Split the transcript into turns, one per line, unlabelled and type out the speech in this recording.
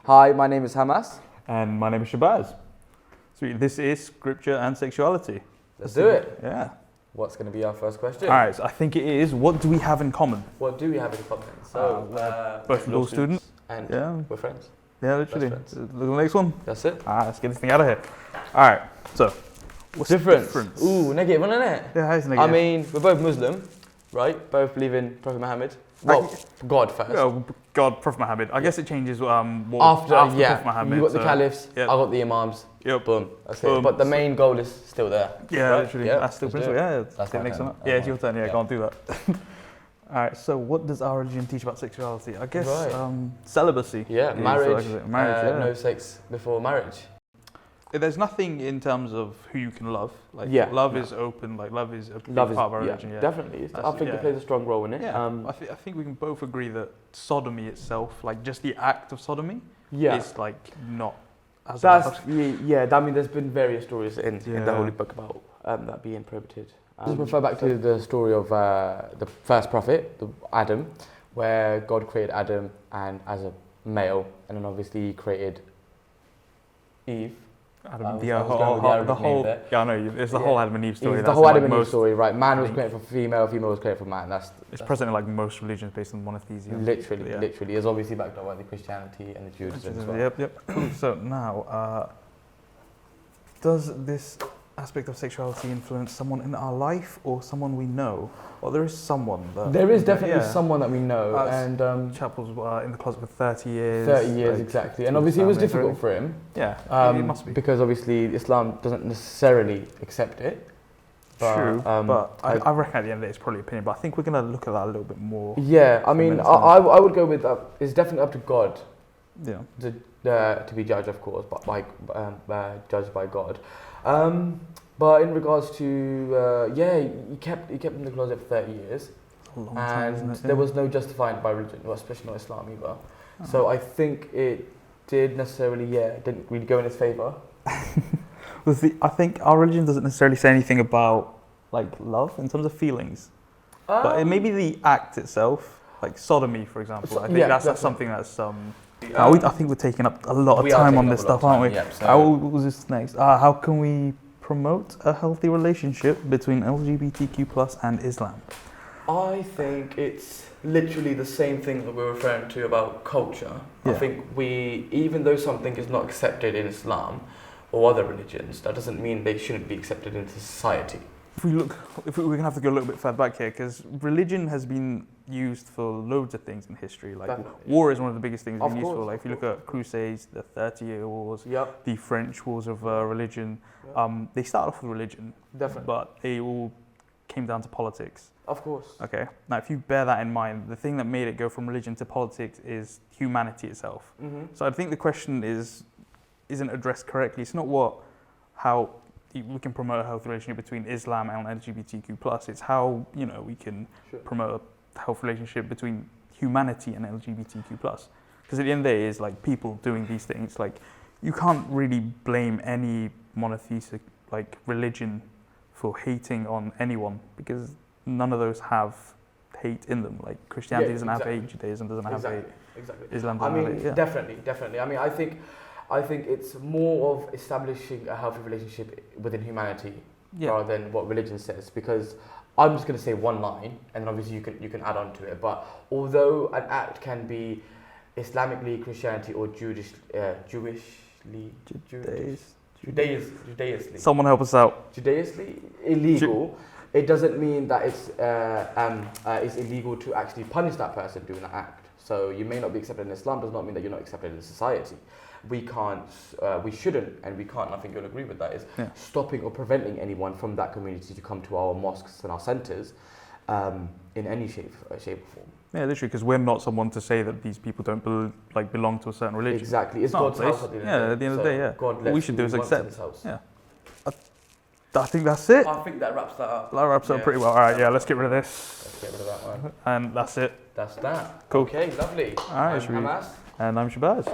Hi, my name is Hamas.
And my name is Shahbazz. Sweet. This is Scripture and Sexuality.
Let's do it.
Yeah.
What's going to be our first question?
All right, so I think it is, what do we have in common?
What do we have in common? So,
both law students.
And
we're
friends.
Yeah, literally. Look at the next one.
That's it.
Let's get this thing out of here. All right, so what's the difference?
Ooh, negative one, isn't it?
Yeah, it's negative.
I mean, we're both Muslim, right? Both believe in Prophet Muhammad. Well, God first.
Oh, God, Prophet Muhammad. I guess it changes
after
Prophet Muhammad.
You got the caliphs, I got the imams.
Yep.
Boom. That's it. But the main goal is still there.
Yeah,
right?
literally.
Yep.
That's the principle. Yeah,
that's my turn.
Yeah, it's your turn. Yeah, go on, do that. All right, so what does our religion teach about sexuality? I guess celibacy.
Yeah, marriage.
No
sex before marriage.
There's nothing in terms of who you can love. Love is open. Love is a big part of our religion. Yeah,
definitely. I think it plays a strong role in it.
Yeah. I think we can both agree that sodomy itself, like just the act of sodomy, is like not.
I mean, there's been various stories in the Holy Book about that being prohibited. Just refer back to the story of the first prophet, Adam, where God created Adam and as a male, and then obviously he created Eve.
I know. It's the whole Adam and Eve story.
It's the whole Adam and Eve story, right? Man was created for female, female was created for man.
It's present in like most religions based on monotheism.
Literally. It's obviously backed up by the Christianity and the Judaism as well.
Yep. So now, does this aspect of sexuality influence someone in our life or someone we know? Well, there is someone.
There is definitely someone that we know. And
chap was in the closet for 30 years.
30 years, exactly. And obviously it was difficult for him.
Yeah, it must be.
Because obviously Islam doesn't necessarily accept it.
True, but I reckon at the end of the day it's probably opinion, but I think we're going to look at that a little bit more.
Yeah, I mean, I would go with that. It's definitely up to God.
Yeah.
To be judged, of course, but judged by God. But in regards to, he kept in the closet for 30 years.
A long time, isn't it?
There was no justifying by religion, well, especially not Islam either. So I think it didn't really go in his favour.
I think our religion doesn't necessarily say anything about like love in terms of feelings, but maybe the act itself, like sodomy, for example. I think that's something that's. I think we're taking up a lot of time on this stuff, aren't we? What was this next? How can we promote a healthy relationship between LGBTQ+ and Islam?
I think it's literally the same thing that we're referring to about culture. Yeah. I think even though something is not accepted in Islam or other religions, that doesn't mean they shouldn't be accepted into society.
We're going to have to go a little bit further back here, because religion has been used for loads of things in history. Like war is one of the biggest things it's been used for. Like if you look at Crusades, the 30-year Wars, the French Wars of religion, they started off with religion, but they all came down to politics.
Of course. Okay.
Now, if you bear that in mind, the thing that made it go from religion to politics is humanity itself. Mm-hmm. So I think the question isn't addressed correctly. It's not how we can promote a healthy relationship between Islam and LGBTQ+. It's how we can promote a healthy relationship between humanity and LGBTQ+. Because at the end of the day, it's like people doing these things. Like you can't really blame any monotheistic like religion for hating on anyone, because none of those have hate in them. Like Christianity doesn't have hate, Judaism doesn't have hate, Islam doesn't have hate. Yeah.
Definitely. I mean, I think it's more of establishing a healthy relationship within humanity rather than what religion says. Because I'm just going to say one line, and then obviously you can add on to it. But although an act can be Islamically, Christianity, or Judaisly.
Someone help us out.
Judaisly illegal. It doesn't mean that it's illegal to actually punish that person doing that act. So you may not be accepted in Islam, does not mean that you're not accepted in society. We shouldn't, and we can't, I think you'll agree with that, is stopping or preventing anyone from that community to come to our mosques and our centres in any shape or form.
Yeah, literally, because we're not someone to say that these people don't belong to a certain religion.
Exactly, it's God's house at the end of the day.
At the end of the day,
God,
we should do is accept. Yeah. I think that's it.
I think that wraps that up.
That wraps up pretty well. All right, let's get rid of this.
Let's get rid of that one.
And that's it.
That's that.
Cool.
Okay, lovely.
All right,
I'm Hamas.
And I'm Shahbazz.